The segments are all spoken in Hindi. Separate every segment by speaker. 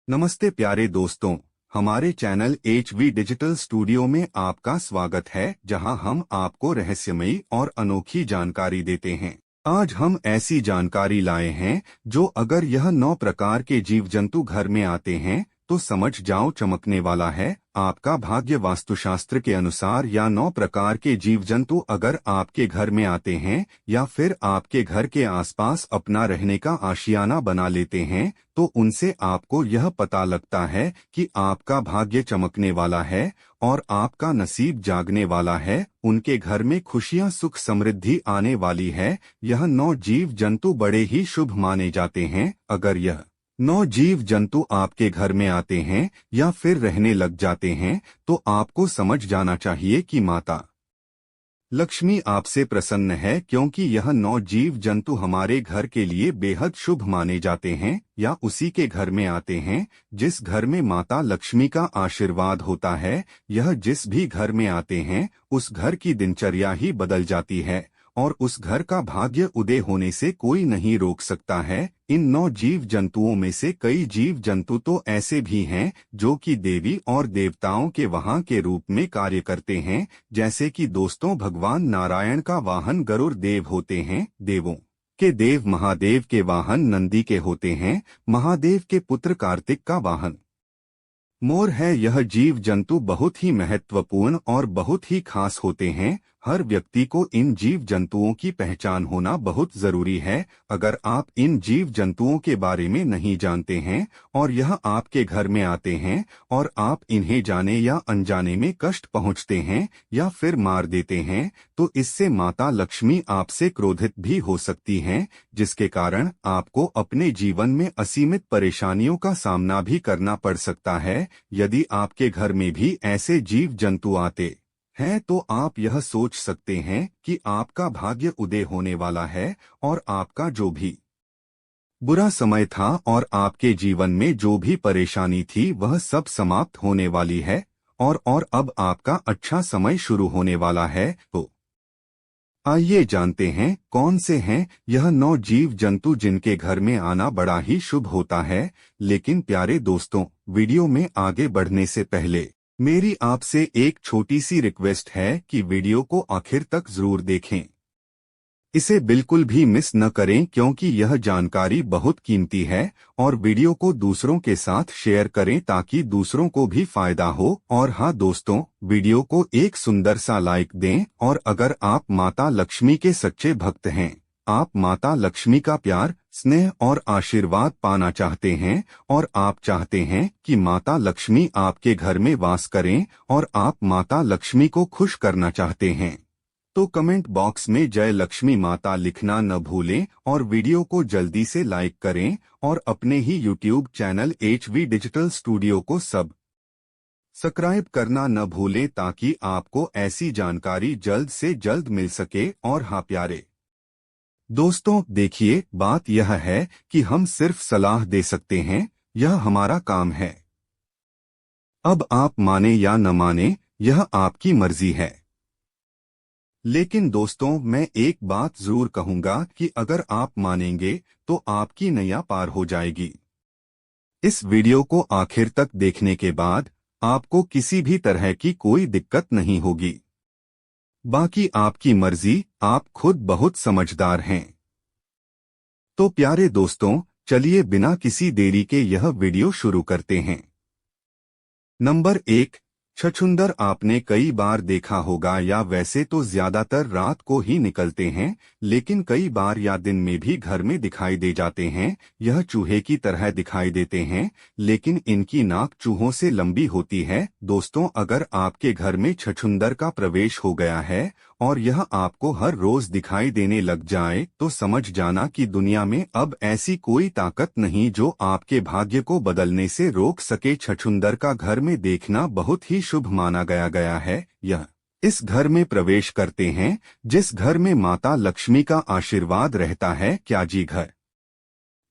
Speaker 1: नमस्ते प्यारे दोस्तों, हमारे चैनल HV डिजिटल स्टूडियो में आपका स्वागत है, जहां हम आपको रहस्यमयी और अनोखी जानकारी देते हैं। आज हम ऐसी जानकारी लाए हैं जो अगर यह 9 प्रकार के जीव जंतु घर में आते हैं तो समझ जाओ चमकने वाला है। आपका भाग्य वास्तुशास्त्र के अनुसार या 9 प्रकार के जीव जंतु अगर आपके घर में आते हैं या फिर आपके घर के आसपास अपना रहने का आशियाना बना लेते हैं तो उनसे आपको यह पता लगता है कि आपका भाग्य चमकने वाला है और आपका नसीब जागने वाला है। उनके घर में खुशियां सुख समृद्धि आने वाली है। यह 9 जीव जंतु बड़े ही शुभ माने जाते हैं। अगर यह 9 जीव जंतु आपके घर में आते हैं या फिर रहने लग जाते हैं तो आपको समझ जाना चाहिए कि माता लक्ष्मी आपसे प्रसन्न है, क्योंकि यह 9 जीव जंतु हमारे घर के लिए बेहद शुभ माने जाते हैं या उसी के घर में आते हैं जिस घर में माता लक्ष्मी का आशीर्वाद होता है। यह जिस भी घर में आते हैं उस घर की दिनचर्या ही बदल जाती है और उस घर का भाग्य उदय होने से कोई नहीं रोक सकता है। इन 9 जीव जंतुओं में से कई जीव जंतु तो ऐसे भी हैं जो कि देवी और देवताओं के वाहन के रूप में कार्य करते हैं। जैसे कि दोस्तों, भगवान नारायण का वाहन गरुड़ देव होते हैं, देवों के देव महादेव के वाहन नंदी के होते हैं, महादेव के पुत्र कार्तिक का वाहन मोर है। यह जीव जंतु बहुत ही महत्वपूर्ण और बहुत ही खास होते हैं। हर व्यक्ति को इन जीव जंतुओं की पहचान होना बहुत जरूरी है। अगर आप इन जीव जंतुओं के बारे में नहीं जानते हैं और यह आपके घर में आते हैं और आप इन्हें जाने या अनजाने में कष्ट पहुंचते हैं या फिर मार देते हैं तो इससे माता लक्ष्मी आपसे क्रोधित भी हो सकती हैं, जिसके कारण आपको अपने जीवन में असीमित परेशानियों का सामना भी करना पड़ सकता है। यदि आपके घर में भी ऐसे जीव जंतु आते हैं तो आप यह सोच सकते हैं कि आपका भाग्य उदय होने वाला है और आपका जो भी बुरा समय था और आपके जीवन में जो भी परेशानी थी वह सब समाप्त होने वाली है और अब आपका अच्छा समय शुरू होने वाला है। तो आइए जानते हैं कौन से हैं यह 9 जीव जंतु जिनके घर में आना बड़ा ही शुभ होता है। लेकिन प्यारे दोस्तों, वीडियो में आगे बढ़ने से पहले मेरी आपसे एक छोटी सी रिक्वेस्ट है कि वीडियो को आखिर तक जरूर देखें। इसे बिल्कुल भी मिस न करें, क्योंकि यह जानकारी बहुत कीमती है। और वीडियो को दूसरों के साथ शेयर करें ताकि दूसरों को भी फायदा हो। और हाँ दोस्तों, वीडियो को एक सुंदर सा लाइक दें। और अगर आप माता लक्ष्मी के सच्चे भक्त हैं, आप माता लक्ष्मी का प्यार स्नेह और आशीर्वाद पाना चाहते हैं और आप चाहते हैं कि माता लक्ष्मी आपके घर में वास करें और आप माता लक्ष्मी को खुश करना चाहते हैं, तो कमेंट बॉक्स में जय लक्ष्मी माता लिखना न भूलें और वीडियो को जल्दी से लाइक करें और अपने ही YouTube channel HV digital studio को सब्सक्राइब करना न भूलें ताकि आपको ऐसी जानकारी जल्द से जल्द मिल सके। और हाँ प्यारे दोस्तों, देखिए, बात यह है कि हम सिर्फ सलाह दे सकते हैं, यह हमारा काम है। अब आप माने या न माने, यह आपकी मर्जी है। लेकिन दोस्तों, मैं एक बात जरूर कहूंगा कि अगर आप मानेंगे तो आपकी नैया पार हो जाएगी। इस वीडियो को आखिर तक देखने के बाद आपको किसी भी तरह की कोई दिक्कत नहीं होगी। बाकी आपकी मर्जी, आप खुद बहुत समझदार हैं। तो प्यारे दोस्तों, चलिए बिना किसी देरी के यह वीडियो शुरू करते हैं। नंबर 1, छछूंदर। आपने कई बार देखा होगा या वैसे तो ज्यादातर रात को ही निकलते हैं, लेकिन कई बार या दिन में भी घर में दिखाई दे जाते हैं। यह चूहे की तरह दिखाई देते हैं, लेकिन इनकी नाक चूहों से लंबी होती है। दोस्तों, अगर आपके घर में छछूंदर का प्रवेश हो गया है और यह आपको हर रोज दिखाई देने लग जाए तो समझ जाना कि दुनिया में अब ऐसी कोई ताकत नहीं जो आपके भाग्य को बदलने से रोक सके। छछूंदर का घर में देखना बहुत ही शुभ माना गया है। यह इस घर में प्रवेश करते हैं जिस घर में माता लक्ष्मी का आशीर्वाद रहता है। क्या जी घर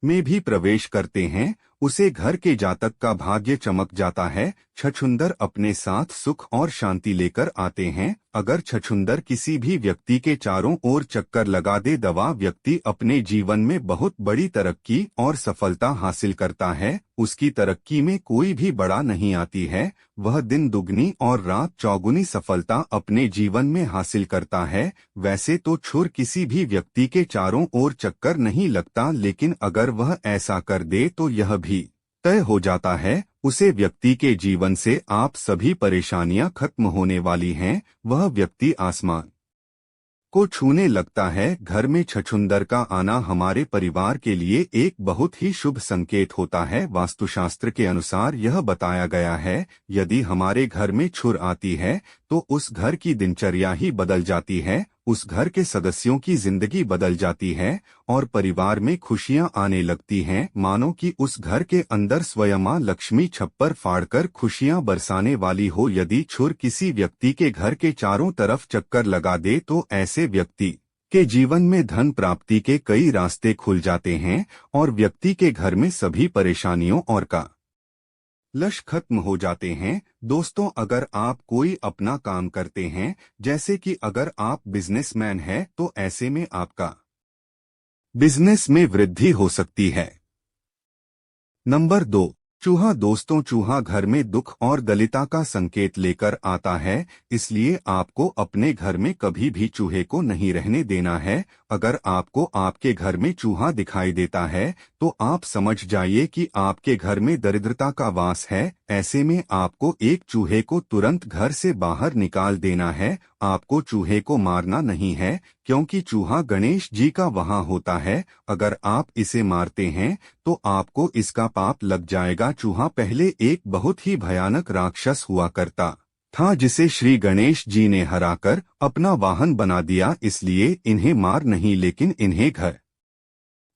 Speaker 1: में भी प्रवेश करते हैं उसे घर के जातक का भाग्य चमक जाता है। छछूंदर अपने साथ सुख और शांति लेकर आते हैं। अगर छछूंदर किसी भी व्यक्ति के चारों ओर चक्कर लगा दे, दवा व्यक्ति अपने जीवन में बहुत बड़ी तरक्की और सफलता हासिल करता है। उसकी तरक्की में कोई भी बड़ा नहीं आती है। वह दिन दुगनी और रात चौगुनी सफलता अपने जीवन में हासिल करता है। वैसे तो छुर किसी भी व्यक्ति के चारों ओर चक्कर नहीं लगता, लेकिन अगर वह ऐसा कर दे तो यह भी तय हो जाता है उसे व्यक्ति के जीवन से आप सभी परेशानियां खत्म होने वाली हैं। वह व्यक्ति आसमान को छूने लगता है। घर में छछूंदर का आना हमारे परिवार के लिए एक बहुत ही शुभ संकेत होता है। वास्तुशास्त्र के अनुसार यह बताया गया है, यदि हमारे घर में छुर आती है तो उस घर की दिनचर्या ही बदल जाती है, उस घर के सदस्यों की जिंदगी बदल जाती है और परिवार में खुशियां आने लगती हैं, मानो कि उस घर के अंदर स्वयं मां लक्ष्मी छप्पर फाड़कर खुशियां बरसाने वाली हो। यदि छुर किसी व्यक्ति के घर के चारों तरफ चक्कर लगा दे तो ऐसे व्यक्ति के जीवन में धन प्राप्ति के कई रास्ते खुल जाते हैं और व्यक्ति के घर में सभी परेशानियों और का लश खत्म हो जाते हैं। दोस्तों, अगर आप कोई अपना काम करते हैं, जैसे कि अगर आप बिजनेसमैन हैं, तो ऐसे में आपका बिजनेस में वृद्धि हो सकती है। नंबर 2, चूहा। दोस्तों, चूहा घर में दुख और दलिता का संकेत लेकर आता है, इसलिए आपको अपने घर में कभी भी चूहे को नहीं रहने देना है। अगर आपको आपके घर में चूहा दिखाई देता है तो आप समझ जाइए कि आपके घर में दरिद्रता का वास है। ऐसे में आपको एक चूहे को तुरंत घर से बाहर निकाल देना है। आपको चूहे को मारना नहीं है, क्योंकि चूहा गणेश जी का वहां होता है। अगर आप इसे मारते हैं तो आपको इसका पाप लग जाएगा। चूहा पहले एक बहुत ही भयानक राक्षस हुआ करता था, जिसे श्री गणेश जी ने हराकर अपना वाहन बना दिया। इसलिए इन्हें मार नहीं, लेकिन इन्हें घर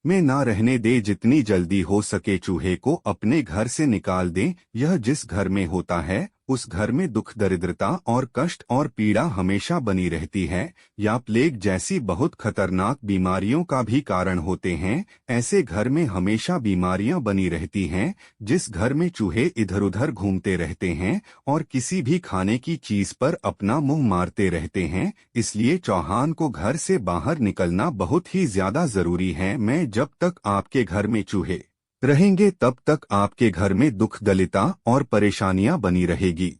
Speaker 1: में ना रहने दे। जितनी जल्दी हो सके चूहे को अपने घर से निकाल दें। यह जिस घर में होता है उस घर में दुख, दरिद्रता और कष्ट और पीड़ा हमेशा बनी रहती है, या प्लेग जैसी बहुत खतरनाक बीमारियों का भी कारण होते हैं। ऐसे घर में हमेशा बीमारियां बनी रहती हैं। जिस घर में चूहे इधर उधर घूमते रहते हैं और किसी भी खाने की चीज पर अपना मुंह मारते रहते हैं, इसलिए चौहान को घर से बाहर निकलना बहुत ही ज्यादा जरूरी है। जब तक आपके घर में चूहे रहेंगे तब तक आपके घर में दुख, दलिता और परेशानियां बनी रहेगी।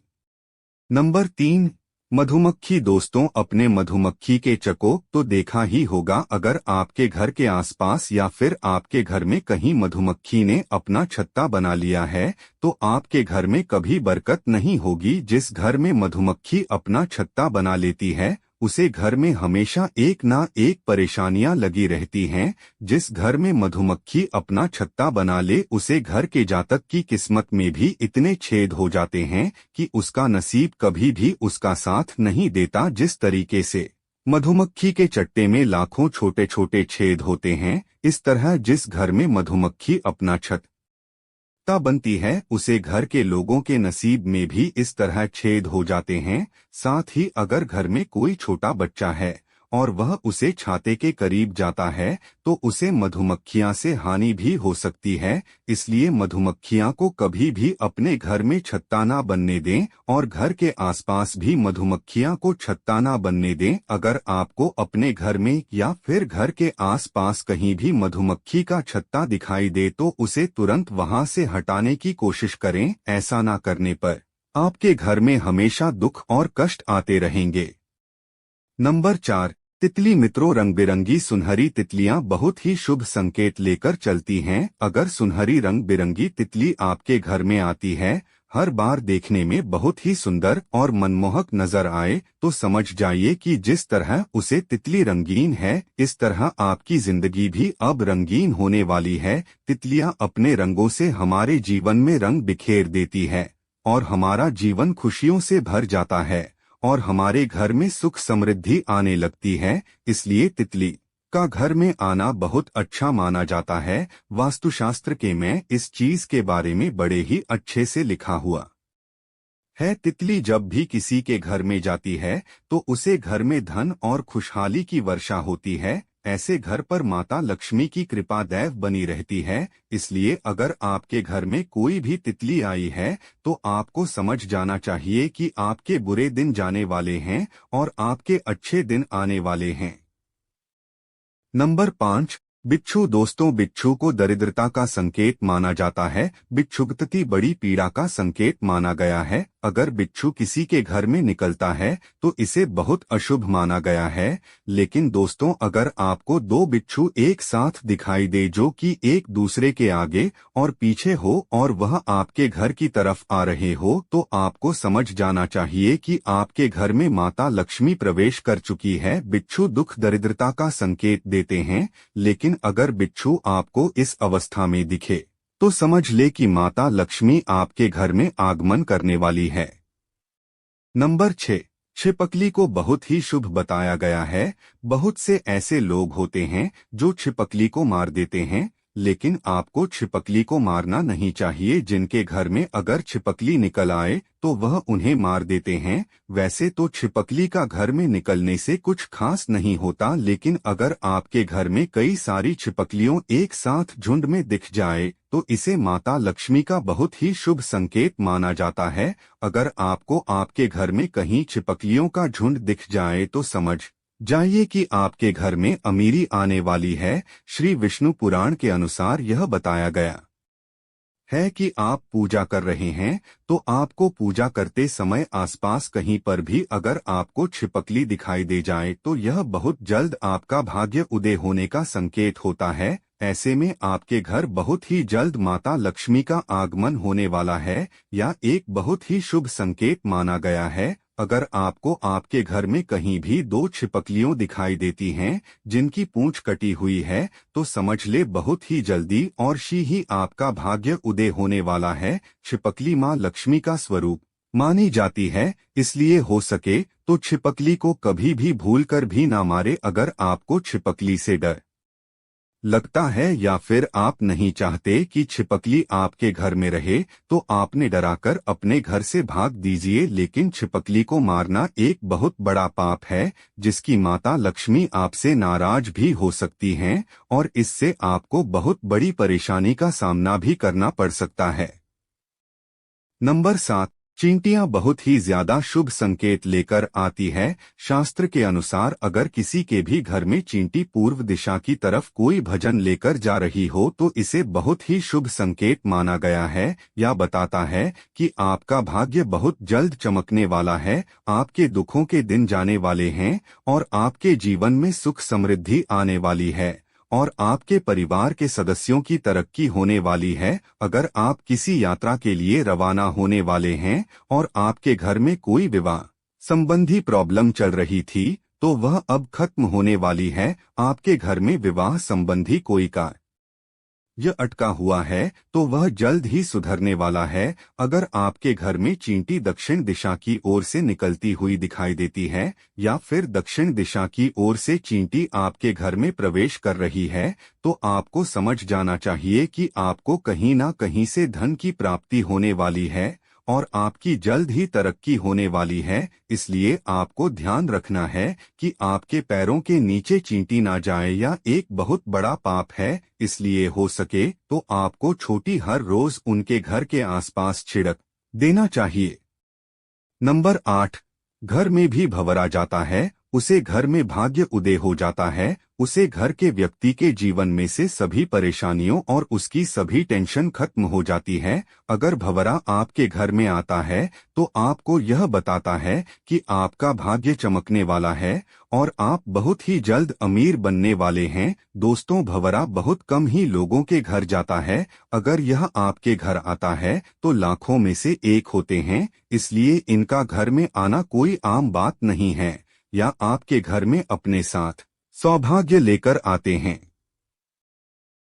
Speaker 1: नंबर 3, मधुमक्खी। दोस्तों, अपने मधुमक्खी के चको तो देखा ही होगा। अगर आपके घर के आसपास या फिर आपके घर में कहीं मधुमक्खी ने अपना छत्ता बना लिया है तो आपके घर में कभी बरकत नहीं होगी। जिस घर में मधुमक्खी अपना छत्ता बना लेती है उसे घर में हमेशा एक ना एक परेशानियां लगी रहती हैं। जिस घर में मधुमक्खी अपना छत्ता बना ले उसे घर के जातक की किस्मत में भी इतने छेद हो जाते हैं कि उसका नसीब कभी भी उसका साथ नहीं देता। जिस तरीके से मधुमक्खी के चट्टे में लाखों छोटे छोटे छेद होते हैं, इस तरह जिस घर में मधुमक्खी अपना छत्ता बनती है उसे घर के लोगों के नसीब में भी इस तरह छेद हो जाते हैं। साथ ही अगर घर में कोई छोटा बच्चा है और वह उसे छाते के करीब जाता है तो उसे मधुमक्खियां से हानि भी हो सकती है। इसलिए मधुमक्खियां को कभी भी अपने घर में छत्ता ना बनने दें और घर के आसपास भी मधुमक्खियां को छत्ता ना बनने दें। अगर आपको अपने घर में या फिर घर के आसपास कहीं भी मधुमक्खी का छत्ता दिखाई दे तो उसे तुरंत वहां से हटाने की कोशिश करें। ऐसा ना करने पर आपके घर में हमेशा दुख और कष्ट आते रहेंगे। नंबर 4, तितली। मित्रों, रंग बिरंगी सुनहरी तितलियां बहुत ही शुभ संकेत लेकर चलती हैं। अगर सुनहरी रंग बिरंगी तितली आपके घर में आती है, हर बार देखने में बहुत ही सुंदर और मनमोहक नजर आए, तो समझ जाइए कि जिस तरह उसे तितली रंगीन है इस तरह आपकी जिंदगी भी अब रंगीन होने वाली है। तितलियां अपने रंगों से हमारे जीवन में रंग बिखेर देती है और हमारा जीवन खुशियों से भर जाता है और हमारे घर में सुख समृद्धि आने लगती है। इसलिए तितली का घर में आना बहुत अच्छा माना जाता है। वास्तुशास्त्र के में इस चीज के बारे में बड़े ही अच्छे से लिखा हुआ है। तितली जब भी किसी के घर में जाती है तो उसे घर में धन और खुशहाली की वर्षा होती है। ऐसे घर पर माता लक्ष्मी की कृपा दैव बनी रहती है। इसलिए अगर आपके घर में कोई भी तितली आई है तो आपको समझ जाना चाहिए कि आपके बुरे दिन जाने वाले हैं और आपके अच्छे दिन आने वाले हैं। नंबर 5, बिच्छू। दोस्तों, बिच्छू को दरिद्रता का संकेत माना जाता है। बिच्छुगति बड़ी पीड़ा का संकेत माना गया है। अगर बिच्छू किसी के घर में निकलता है तो इसे बहुत अशुभ माना गया है। लेकिन दोस्तों, अगर आपको दो बिच्छू एक साथ दिखाई दे जो कि एक दूसरे के आगे और पीछे हो और वह आपके घर की तरफ आ रहे हो तो आपको समझ जाना चाहिए कि आपके घर में माता लक्ष्मी प्रवेश कर चुकी है। बिच्छू दुख दरिद्रता का संकेत देते हैं, लेकिन अगर बिच्छू आपको इस अवस्था में दिखे तो समझ ले कि माता लक्ष्मी आपके घर में आगमन करने वाली है। नंबर 6, छिपकली को बहुत ही शुभ बताया गया है। बहुत से ऐसे लोग होते हैं जो छिपकली को मार देते हैं, लेकिन आपको छिपकली को मारना नहीं चाहिए। जिनके घर में अगर छिपकली निकल आए तो वह उन्हें मार देते हैं। वैसे तो छिपकली का घर में निकलने से कुछ खास नहीं होता, लेकिन अगर आपके घर में कई सारी छिपकलियों एक साथ झुंड में दिख जाए तो इसे माता लक्ष्मी का बहुत ही शुभ संकेत माना जाता है। अगर आपको आपके घर में कहीं छिपकलियों का झुंड दिख जाए तो समझ जाइए कि आपके घर में अमीरी आने वाली है। श्री विष्णु पुराण के अनुसार यह बताया गया है कि आप पूजा कर रहे हैं तो आपको पूजा करते समय आसपास कहीं पर भी अगर आपको छिपकली दिखाई दे जाए तो यह बहुत जल्द आपका भाग्य उदय होने का संकेत होता है। ऐसे में आपके घर बहुत ही जल्द माता लक्ष्मी का आगमन होने वाला है या एक बहुत ही शुभ संकेत माना गया है। अगर आपको आपके घर में कहीं भी दो छिपकलियों दिखाई देती हैं जिनकी पूंछ कटी हुई है तो समझ ले बहुत ही जल्दी और शी ही आपका भाग्य उदय होने वाला है। छिपकली माँ लक्ष्मी का स्वरूप मानी जाती है, इसलिए हो सके तो छिपकली को कभी भी भूलकर भी ना मारे। अगर आपको छिपकली से डर लगता है या फिर आप नहीं चाहते कि छिपकली आपके घर में रहे तो आपने डराकर अपने घर से भाग दीजिए। लेकिन छिपकली को मारना एक बहुत बड़ा पाप है जिसकी माता लक्ष्मी आपसे नाराज भी हो सकती हैं और इससे आपको बहुत बड़ी परेशानी का सामना भी करना पड़ सकता है। नंबर 7, चींटियां बहुत ही ज्यादा शुभ संकेत लेकर आती है। शास्त्र के अनुसार अगर किसी के भी घर में चींटी पूर्व दिशा की तरफ कोई भजन लेकर जा रही हो तो इसे बहुत ही शुभ संकेत माना गया है या बताता है कि आपका भाग्य बहुत जल्द चमकने वाला है। आपके दुखों के दिन जाने वाले हैं और आपके जीवन में सुख समृद्धि आने वाली है और आपके परिवार के सदस्यों की तरक्की होने वाली है। अगर आप किसी यात्रा के लिए रवाना होने वाले हैं और आपके घर में कोई विवाह संबंधी प्रॉब्लम चल रही थी तो वह अब खत्म होने वाली है। आपके घर में विवाह संबंधी कोई कार्य यह अटका हुआ है तो वह जल्द ही सुधरने वाला है। अगर आपके घर में चींटी दक्षिण दिशा की ओर से निकलती हुई दिखाई देती है या फिर दक्षिण दिशा की ओर से चींटी आपके घर में प्रवेश कर रही है तो आपको समझ जाना चाहिए कि आपको कहीं ना कहीं से धन की प्राप्ति होने वाली है और आपकी जल्द ही तरक्की होने वाली है। इसलिए आपको ध्यान रखना है कि आपके पैरों के नीचे चींटी ना जाए या एक बहुत बड़ा पाप है। इसलिए हो सके तो आपको छोटी हर रोज उनके घर के आसपास छिड़क देना चाहिए। नंबर 8, घर में भी भंवरा जाता है उसे घर में भाग्य उदय हो जाता है। उसे घर के व्यक्ति के जीवन में से सभी परेशानियों और उसकी सभी टेंशन खत्म हो जाती है। अगर भंवरा आपके घर में आता है तो आपको यह बताता है कि आपका भाग्य चमकने वाला है और आप बहुत ही जल्द अमीर बनने वाले हैं। दोस्तों, भंवरा बहुत कम ही लोगों के घर जाता है। अगर यह आपके घर आता है तो लाखों में से एक होते हैं, इसलिए इनका घर में आना कोई आम बात नहीं है या आपके घर में अपने साथ सौभाग्य लेकर आते हैं।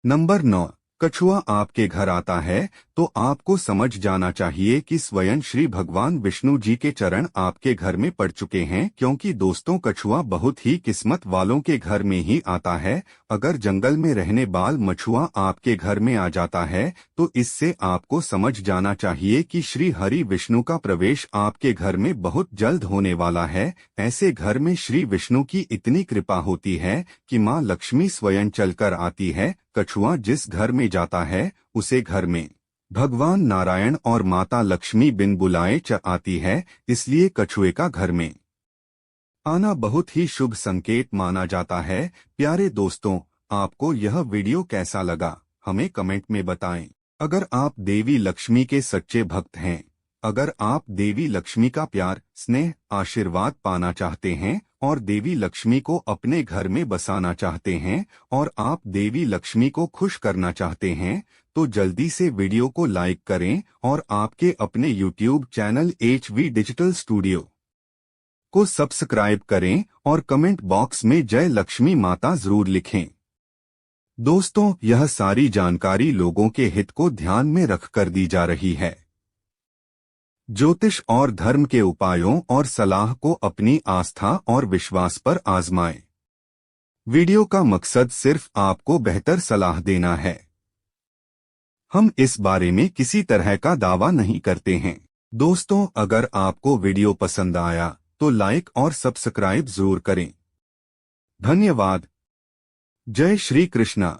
Speaker 1: नंबर 9, कछुआ आपके घर आता है तो आपको समझ जाना चाहिए कि स्वयं श्री भगवान विष्णु जी के चरण आपके घर में पड़ चुके हैं, क्योंकि दोस्तों कछुआ बहुत ही किस्मत वालों के घर में ही आता है। अगर जंगल में रहने बाल मछुआ आपके घर में आ जाता है तो इससे आपको समझ जाना चाहिए कि श्री हरि विष्णु का प्रवेश आपके घर में बहुत जल्द होने वाला है। ऐसे घर में श्री विष्णु की इतनी कृपा होती है कि माँ लक्ष्मी स्वयं चलकर आती है। कछुआ जिस घर में जाता है उसे घर में भगवान नारायण और माता लक्ष्मी बिन बुलाए आती है, इसलिए कछुए का घर में आना बहुत ही शुभ संकेत माना जाता है। प्यारे दोस्तों, आपको यह वीडियो कैसा लगा हमें कमेंट में बताएं। अगर आप देवी लक्ष्मी के सच्चे भक्त हैं, अगर आप देवी लक्ष्मी का प्यार, स्नेह, आशीर्वाद पाना चाहते हैं और देवी लक्ष्मी को अपने घर में बसाना चाहते हैं और आप देवी लक्ष्मी को खुश करना चाहते हैं, तो जल्दी से वीडियो को लाइक करें और आपके अपने YouTube channel HV digital studio को सब्सक्राइब करें और कमेंट बॉक्स में जय लक्ष्मी माता जरूर लिखें। दोस्तों, यह सारी जानकारी लोगों के हित को ध्यान में रखकर दी जा रही है। ज्योतिष और धर्म के उपायों और सलाह को अपनी आस्था और विश्वास पर आजमाएं। वीडियो का मकसद सिर्फ आपको बेहतर सलाह देना है। हम इस बारे में किसी तरह का दावा नहीं करते हैं। दोस्तों, अगर आपको वीडियो पसंद आया तो लाइक और सब्सक्राइब जरूर करें। धन्यवाद। जय श्री कृष्णा।